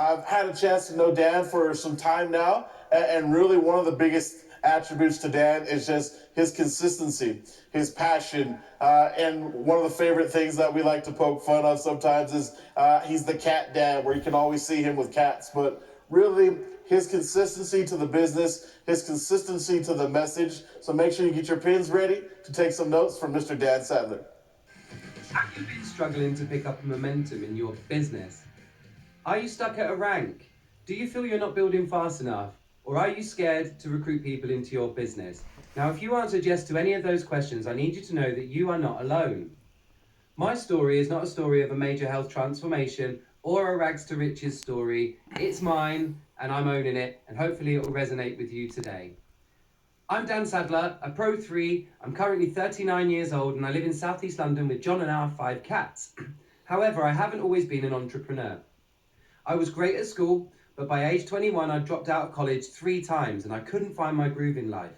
I've had a chance to know Dan for some time now, and really one of the biggest attributes to Dan is just his consistency, his passion, and one of the favorite things that we like to poke fun of sometimes is he's the cat dad, where you can always see him with cats, but really his consistency to the business, his consistency to the message. So make sure you get your pens ready to take some notes from Mr. Dan Sadler. Have you been struggling to pick up momentum in your business? Are you stuck at a rank? Do you feel you're not building fast enough? Or are you scared to recruit people into your business? Now, if you answered yes to any of those questions, I need you to know that you are not alone. My story is not a story of a major health transformation or a rags to riches story. It's mine, and I'm owning it, and hopefully it will resonate with you today. I'm Dan Sadler, a Pro 3. I'm currently 39 years old and I live in South East London with John and our 5 cats. However, I haven't always been an entrepreneur. I was great at school, but by age 21 I dropped out of college 3 times and I couldn't find my groove in life.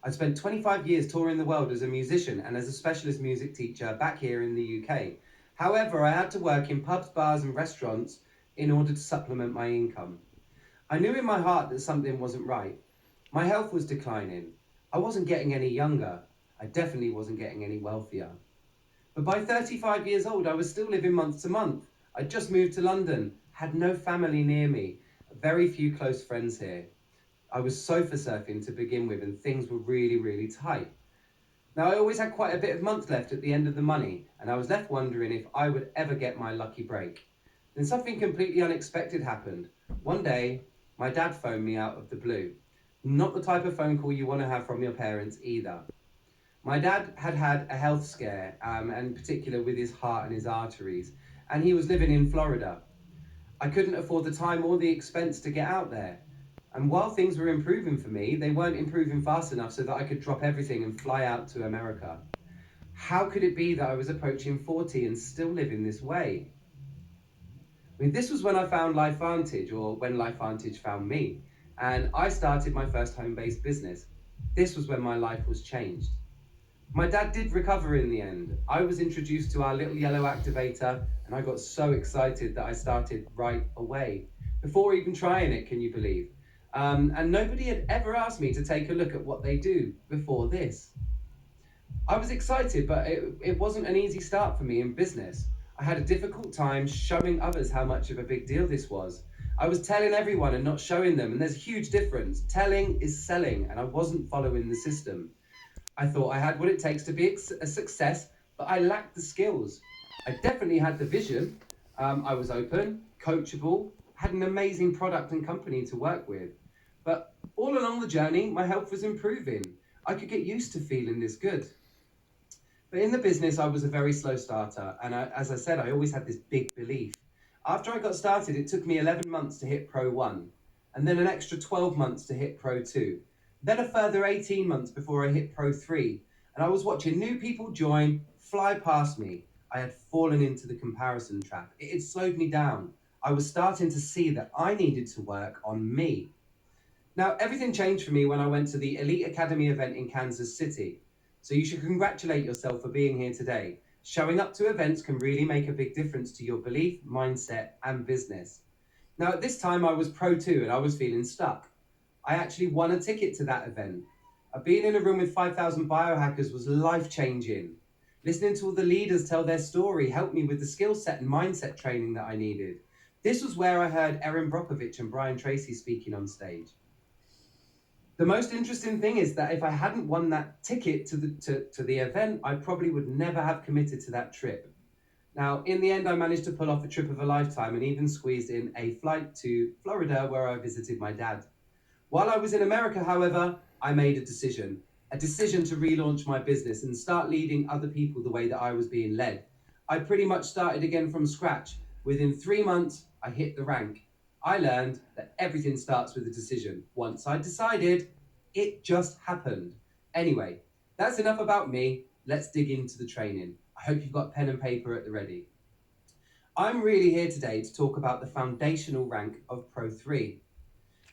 I spent 25 years touring the world as a musician and as a specialist music teacher back here in the UK. However, I had to work in pubs, bars and restaurants in order to supplement my income. I knew in my heart that something wasn't right. My health was declining. I wasn't getting any younger. I definitely wasn't getting any wealthier. But by 35 years old, I was still living month to month. I'd just moved to London, had no family near me, very few close friends here. I was sofa surfing to begin with and things were really, really tight. Now, I always had quite a bit of month left at the end of the money and I was left wondering if I would ever get my lucky break. Then something completely unexpected happened. One day, my dad phoned me out of the blue. Not the type of phone call you want to have from your parents either. My dad had had a health scare, and in particular with his heart and his arteries, and he was living in Florida. I couldn't afford the time or the expense to get out there. And while things were improving for me, they weren't improving fast enough so that I could drop everything and fly out to America. How could it be that I was approaching 40 and still living this way? I mean, this was when I found LifeVantage, or when LifeVantage found me. And I started my first home-based business. This was when my life was changed. My dad did recover in the end. I was introduced to our little yellow activator and I got so excited that I started right away. Before even trying it, can you believe? And nobody had ever asked me to take a look at what they do before this. I was excited, but it wasn't an easy start for me in business. I had a difficult time showing others how much of a big deal this was. I was telling everyone and not showing them, and there's a huge difference. Telling is selling, and I wasn't following the system. I thought I had what it takes to be a success, but I lacked the skills. I definitely had the vision. I was open, coachable, had an amazing product and company to work with. But all along the journey, my health was improving. I could get used to feeling this good. But in the business, I was a very slow starter. And as I said, I always had this big belief. After I got started, it took me 11 months to hit Pro 1, and then an extra 12 months to hit Pro 2. Then a further 18 months before I hit Pro 3. And I was watching new people join, fly past me. I had fallen into the comparison trap. It had slowed me down. I was starting to see that I needed to work on me. Now, everything changed for me when I went to the Elite Academy event in Kansas City. So you should congratulate yourself for being here today. Showing up to events can really make a big difference to your belief, mindset, and business. Now, at this time, I was Pro 2 and I was feeling stuck. I actually won a ticket to that event. Being in a room with 5,000 biohackers was life-changing. Listening to all the leaders tell their story helped me with the skill set and mindset training that I needed. This was where I heard Erin Brockovich and Brian Tracy speaking on stage. The most interesting thing is that if I hadn't won that ticket to the event, I probably would never have committed to that trip. Now, in the end, I managed to pull off a trip of a lifetime and even squeezed in a flight to Florida where I visited my dad. While I was in America, however, I made a decision to relaunch my business and start leading other people the way that I was being led. I pretty much started again from scratch. Within 3 months, I hit the rank. I learned that everything starts with a decision. Once I decided, it just happened. Anyway, that's enough about me. Let's dig into the training. I hope you've got pen and paper at the ready. I'm really here today to talk about the foundational rank of Pro 3.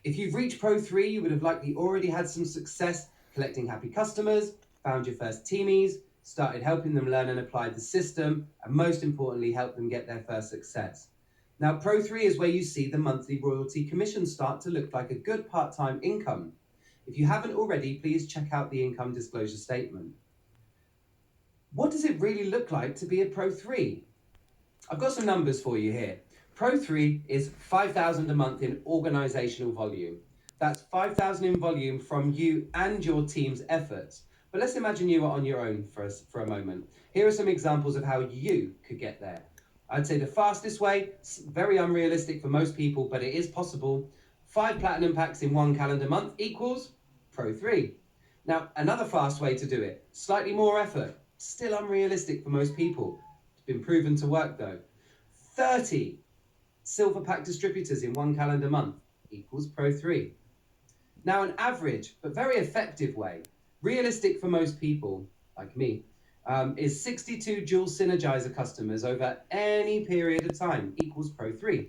If you've reached Pro 3, you would have likely already had some success collecting happy customers, found your first teamies, started helping them learn and apply the system, and most importantly, helped them get their first success. Now, Pro 3 is where you see the monthly royalty commission start to look like a good part-time income. If you haven't already, please check out the income disclosure statement. What does it really look like to be a Pro 3? I've got some numbers for you here. Pro 3 is 5,000 a month in organizational volume. That's 5,000 in volume from you and your team's efforts. But let's imagine you are on your own for a moment. Here are some examples of how you could get there. I'd say the fastest way, very unrealistic for most people, but it is possible. 5 platinum packs in 1 calendar month equals Pro 3. Now, another fast way to do it, slightly more effort, still unrealistic for most people. It's been proven to work though. 30 silver pack distributors in 1 calendar month equals Pro 3. Now, an average but very effective way, realistic for most people, like me, is 62 dual synergizer customers over any period of time equals Pro 3.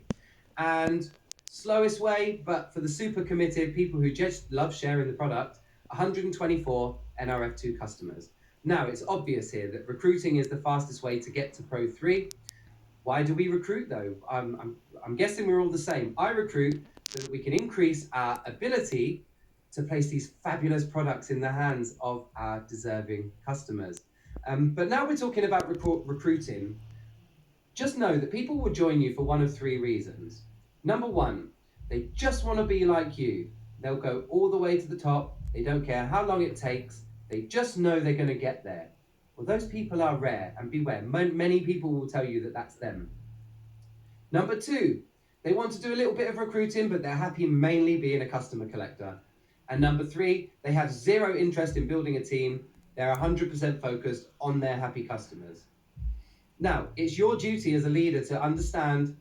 And slowest way, but for the super committed people who just love sharing the product, 124 NRF2 customers. Now, it's obvious here that recruiting is the fastest way to get to Pro 3. Why do we recruit though? I'm guessing we're all the same. I recruit so that we can increase our ability to place these fabulous products in the hands of our deserving customers. But now we're talking about recruiting. Just know that people will join you for one of 3 reasons. Number 1, they just want to be like you. They'll go all the way to the top. They don't care how long it takes. They just know they're going to get there. Well, those people are rare, and beware, many people will tell you that that's them. Number 2, they want to do a little bit of recruiting, but they're happy mainly being a customer collector. And number 3, they have 0 interest in building a team. They're 100% focused on their happy customers. Now, it's your duty as a leader to understand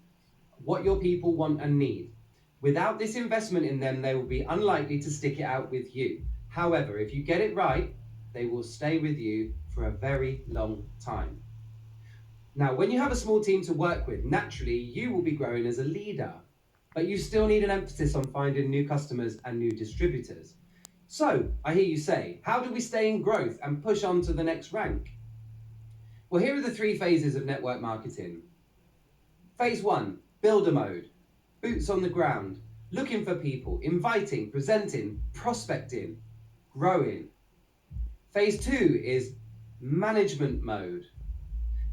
what your people want and need. Without this investment in them, they will be unlikely to stick it out with you. However, if you get it right, they will stay with you for a very long time. Now, when you have a small team to work with, naturally, you will be growing as a leader, but you still need an emphasis on finding new customers and new distributors. So, I hear you say, how do we stay in growth and push on to the next rank? Well, here are the 3 phases of network marketing. Phase 1, builder mode, boots on the ground, looking for people, inviting, presenting, prospecting, growing. Phase 2 is management mode.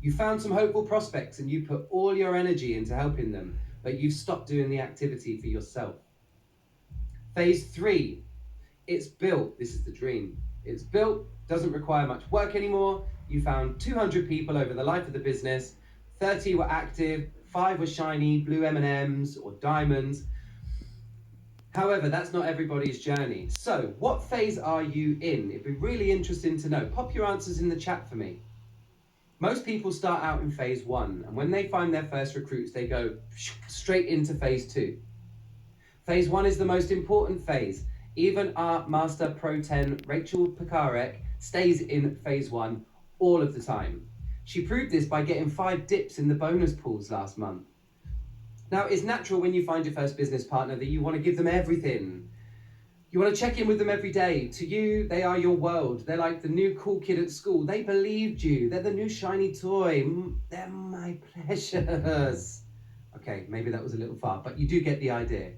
You found some hopeful prospects and you put all your energy into helping them, but you've stopped doing the activity for yourself. Phase 3, it's built. This is the dream. It's built, doesn't require much work anymore. You found 200 people over the life of the business. 30 were active, 5 were shiny, blue M&Ms or diamonds. However, that's not everybody's journey. So, what phase are you in? It'd be really interesting to know. Pop your answers in the chat for me. Most people start out in phase 1, and when they find their first recruits, they go straight into phase 2. Phase 1 is the most important phase. Even our Master Pro 10, Rachel Pekarek, stays in phase 1 all of the time. She proved this by getting 5 dips in the bonus pools last month. Now, it's natural when you find your first business partner that you want to give them everything. You want to check in with them every day. To you, they are your world. They're like the new cool kid at school. They believed you. They're the new shiny toy. They're my pleasures. Okay, maybe that was a little far, but you do get the idea.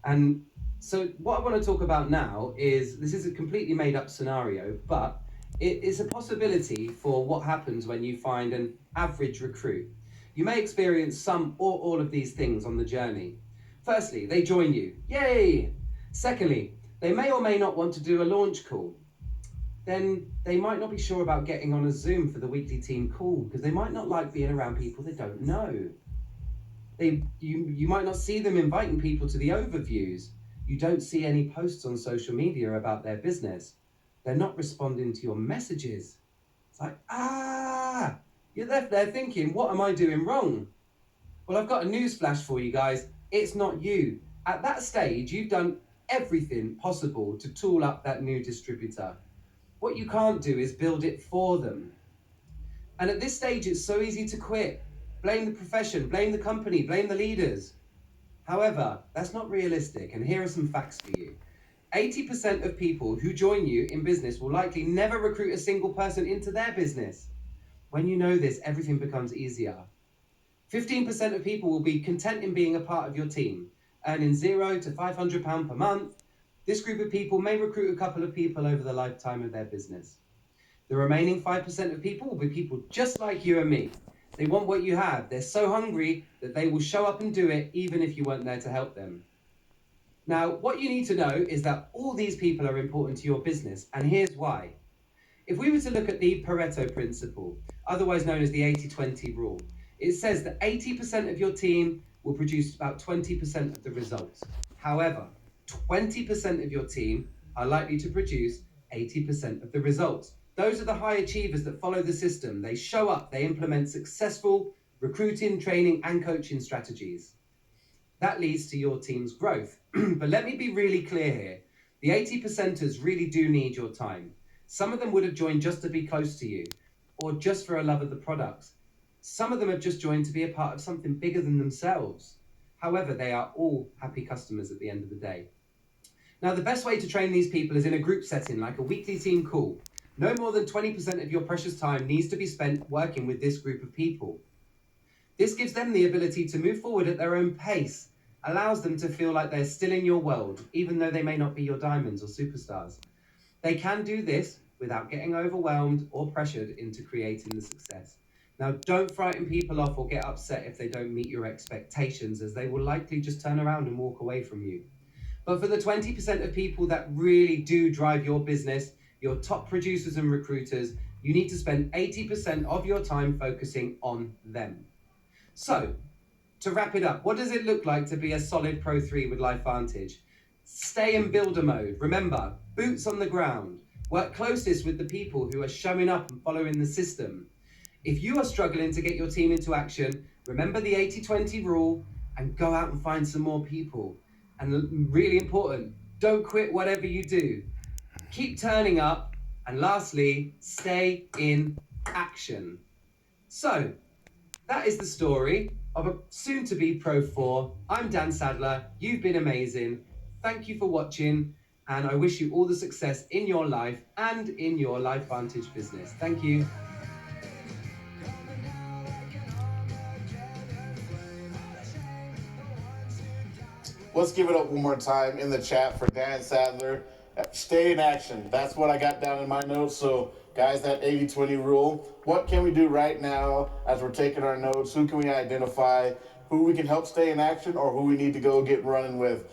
And so what I want to talk about now is, this is a completely made up scenario, but it is a possibility for what happens when you find an average recruit. You may experience some or all of these things on the journey. Firstly, they join you. Yay! Secondly, they may or may not want to do a launch call. Then they might not be sure about getting on a Zoom for the weekly team call because they might not like being around people they don't know. You might not see them inviting people to the overviews. You don't see any posts on social media about their business. They're not responding to your messages. It's like, you're left there thinking, what am I doing wrong? Well, I've got a news flash for you guys. It's not you. At that stage, you've done everything possible to tool up that new distributor. What you can't do is build it for them. And at this stage, it's so easy to quit. Blame the profession, blame the company, blame the leaders. However, that's not realistic, and here are some facts for you. 80% of people who join you in business will likely never recruit a single person into their business. When you know this, everything becomes easier. 15% of people will be content in being a part of your team, earning £0 to £500 per month. This group of people may recruit a couple of people over the lifetime of their business. The remaining 5% of people will be people just like you and me. They want what you have. They're so hungry that they will show up and do it even if you weren't there to help them. Now, what you need to know is that all these people are important to your business, and here's why. If we were to look at the Pareto Principal, otherwise known as the 80-20 rule, it says that 80% of your team will produce about 20% of the results. However, 20% of your team are likely to produce 80% of the results. Those are the high achievers that follow the system. They show up, they implement successful recruiting, training, and coaching strategies. That leads to your team's growth. But let me be really clear here. The 80%ers really do need your time. Some of them would have joined just to be close to you, or just for a love of the products. Some of them have just joined to be a part of something bigger than themselves. However, they are all happy customers at the end of the day. Now, the best way to train these people is in a group setting, like a weekly team call. No more than 20% of your precious time needs to be spent working with this group of people. This gives them the ability to move forward at their own pace, allows them to feel like they're still in your world, even though they may not be your diamonds or superstars. They can do this without getting overwhelmed or pressured into creating the success. Now, don't frighten people off or get upset if they don't meet your expectations, as they will likely just turn around and walk away from you. But for the 20% of people that really do drive your business, your top producers and recruiters, you need to spend 80% of your time focusing on them. So, to wrap it up, what does it look like to be a solid Pro 3 with LifeVantage? Stay in builder mode. Remember, boots on the ground. Work closest with the people who are showing up and following the system. If you are struggling to get your team into action, remember the 80-20 rule and go out and find some more people. And really important, don't quit whatever you do. Keep turning up. And lastly, stay in action. So, that is the story of a soon-to-be Pro 4. I'm Dan Sadler. You've been amazing. Thank you for watching, and I wish you all the success in your life and in your LifeVantage business. Thank you. Let's give it up one more time in the chat for Dan Sadler. Stay in action. That's what I got down in my notes. So, guys, that 80-20 rule. What can we do right now as we're taking our notes? Who can we identify? Who we can help stay in action, or who we need to go get running with?